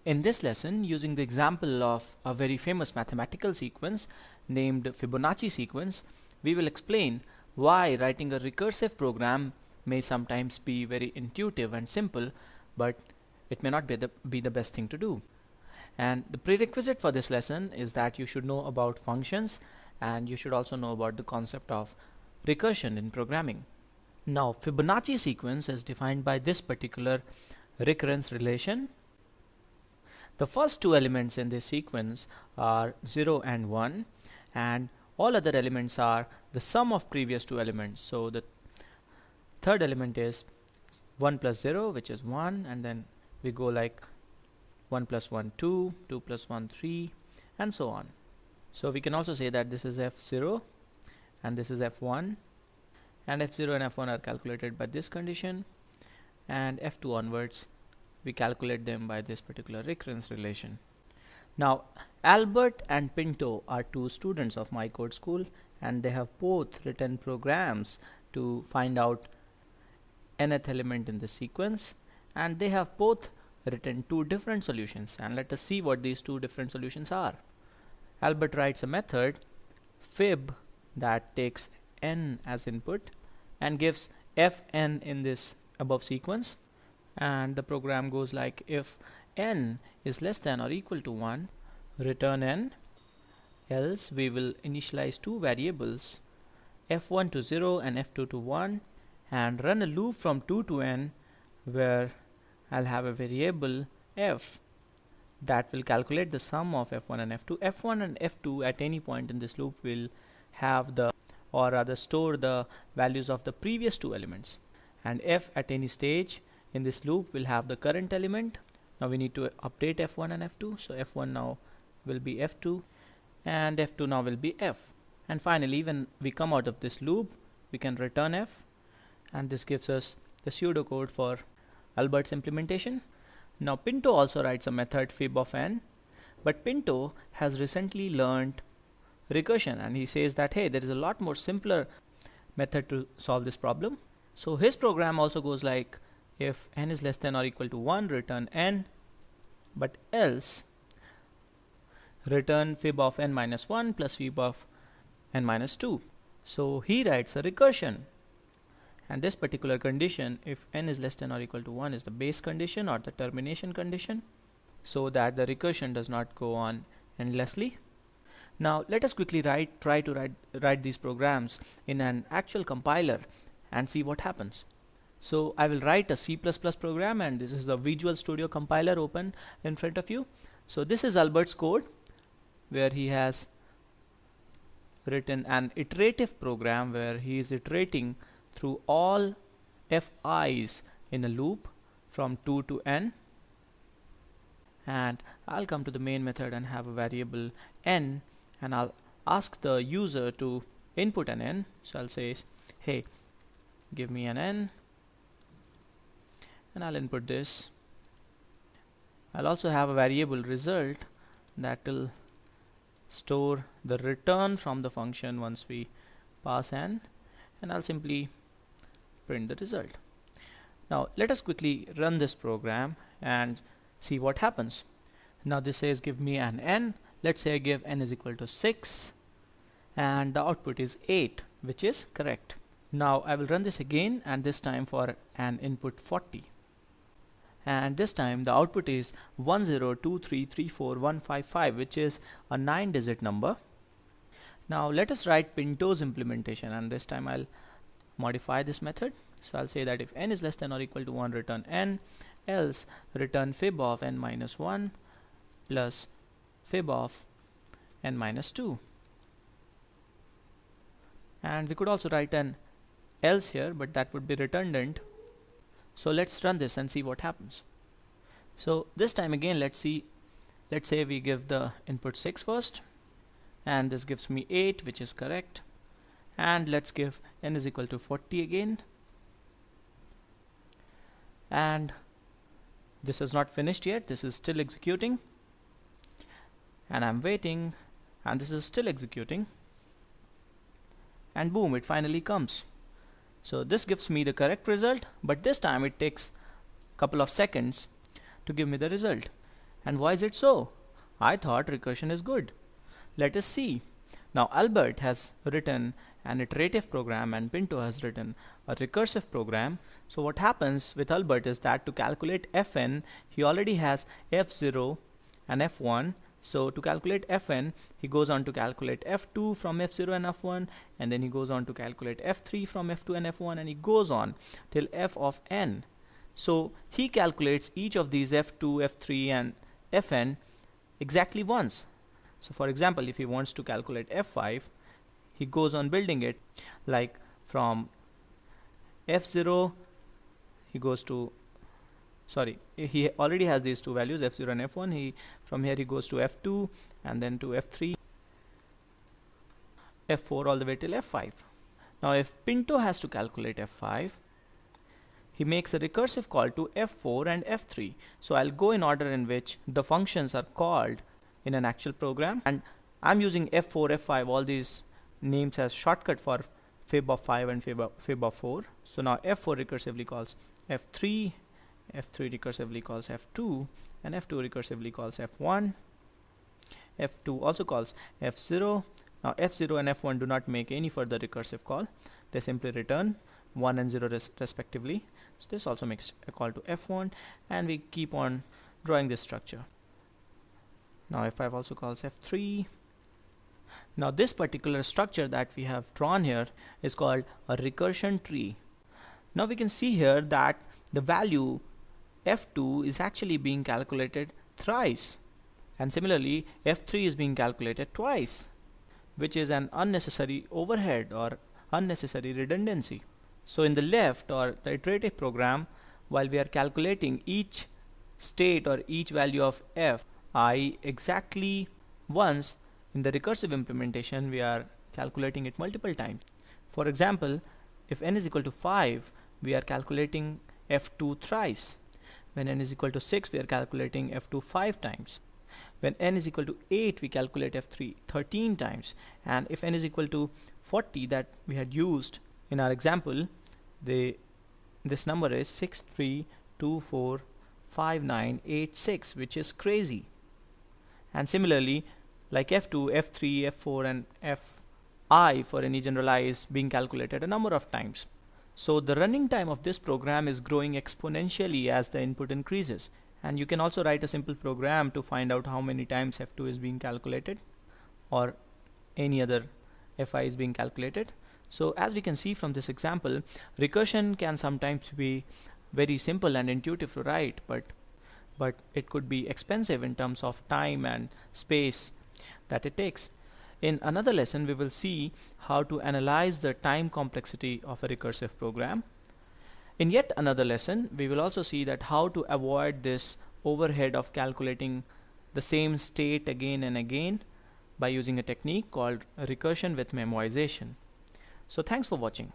In this lesson, using the example of a very famous mathematical sequence named Fibonacci sequence, we will explain why writing a recursive program may sometimes be very intuitive and simple, but it may not be the best thing to do. And the prerequisite for this lesson is that you should know about functions, and you should also know about the concept of recursion in programming. Now, Fibonacci sequence is defined by this particular recurrence relation. The first two elements in this sequence are 0 and 1, and all other elements are the sum of previous two elements. So the third element is 1 plus 0, which is 1, and then we go like 1 plus 1 2, 2 plus 1 3, and so on. So we can also say that this is f0 and this is f1, and f0 and f1 are calculated by this condition, and f2 onwards we calculate them by this particular recurrence relation. Now, Albert and Pinto are two students of my code school, and they have both written programs to find out nth element in the sequence, and they have both written two different solutions, and let us see what these two different solutions are. Albert writes a method fib that takes n as input and gives fn in this above sequence, and the program goes like, if n is less than or equal to 1, return n, else we will initialize two variables f1 to 0 and f2 to 1 and run a loop from 2 to n where I'll have a variable f that will calculate the sum of f1 and f2. f1 and f2 at any point in this loop will have the, or rather store the values of the previous two elements, and f at any stage in this loop will have the current element. Now we need to update f1 and f2, so f1 now will be f2 and f2 now will be f, and finally when we come out of this loop we can return f, and this gives us the pseudocode for Albert's implementation. Now Pinto also writes a method fib of n, but Pinto has recently learned recursion, and he says that hey, there is a lot more simpler method to solve this problem. So his program also goes like, if n is less than or equal to 1, return n, but else return fib of n minus 1 plus fib of n minus 2. So he writes a recursion, and this particular condition, if n is less than or equal to 1, is the base condition or the termination condition, so that the recursion does not go on endlessly. Now let us quickly try to write these programs in an actual compiler and see what happens. So I will write a C++ program, and this is the Visual Studio compiler open in front of you. So this is Albert's code, where he has written an iterative program where he is iterating through all fi's in a loop from 2 to n, and I'll come to the main method and have a variable n, and I'll ask the user to input an n. So I'll say, hey, give me an n, and I'll input this. I'll also have a variable result that will store the return from the function once we pass n, and I'll simply print the result. Now let us quickly run this program and see what happens. Now this says give me an n. Let's say I give n is equal to 6, and the output is 8, which is correct. Now I will run this again, and this time for an input 40, and this time the output is 102334155, which is a 9-digit number. Now let us write Pinto's implementation, and this time I'll modify this method. So I'll say that if n is less than or equal to 1, return n, else return fib of n minus 1 plus fib of n minus 2. And we could also write an else here, but that would be redundant. So let's run this and see what happens. So this time again, let's say we give the input 6 first, and this gives me 8, which is correct. And let's give n is equal to 40 again, and this is not finished yet, this is still executing, and I'm waiting, and this is still executing, and boom, it finally comes. So this gives me the correct result, but this time it takes a couple of seconds to give me the result. And why is it so? I thought recursion is good. Let us see. Now Albert has written an iterative program and Pinto has written a recursive program. So what happens with Albert is that to calculate fn, he already has f0 and f1. So to calculate fn, he goes on to calculate f2 from f0 and f1, and then he goes on to calculate f3 from f2 and f1, and he goes on till f of n. So he calculates each of these f2, f3 and fn exactly once. So for example, if he wants to calculate f5, he goes on building it like from f0 he goes to, sorry, he already has these two values f0 and f1. From here he goes to f2 and then to f3, f4 all the way till f5. Now if Pinto has to calculate f5, he makes a recursive call to f4 and f3. So I'll go in order in which the functions are called in an actual program, and I'm using f4, f5, all these names as shortcut for fib of 5 and fib of 4. So now f4 recursively calls f3, f3 recursively calls f2, and f2 recursively calls f1. f2 also calls f0. Now f0 and f1 do not make any further recursive call. They simply return 1 and 0 respectively. So this also makes a call to f1, and we keep on drawing this structure. Now f5 also calls f3. Now this particular structure that we have drawn here is called a recursion tree. Now we can see here that the value f2 is actually being calculated thrice, and similarly f3 is being calculated twice, which is an unnecessary overhead or unnecessary redundancy. So in the left or the iterative program, while we are calculating each state or each value of fi exactly once, in the recursive implementation we are calculating it multiple times. For example, if n is equal to 5, we are calculating f2 thrice. When n is equal to 6, we are calculating f2 5 times. When n is equal to 8, we calculate f3 13 times. And if n is equal to 40 that we had used in our example, this number is 63245986, which is crazy. And similarly, like f2, f3, f4 and fi for any general I is being calculated a number of times. So the running time of this program is growing exponentially as the input increases. And you can also write a simple program to find out how many times f2 is being calculated or any other fi is being calculated. So as we can see from this example, recursion can sometimes be very simple and intuitive to write, but it could be expensive in terms of time and space that it takes. In another lesson, we will see how to analyze the time complexity of a recursive program. In yet another lesson, we will also see that how to avoid this overhead of calculating the same state again and again by using a technique called recursion with memoization. So thanks for watching.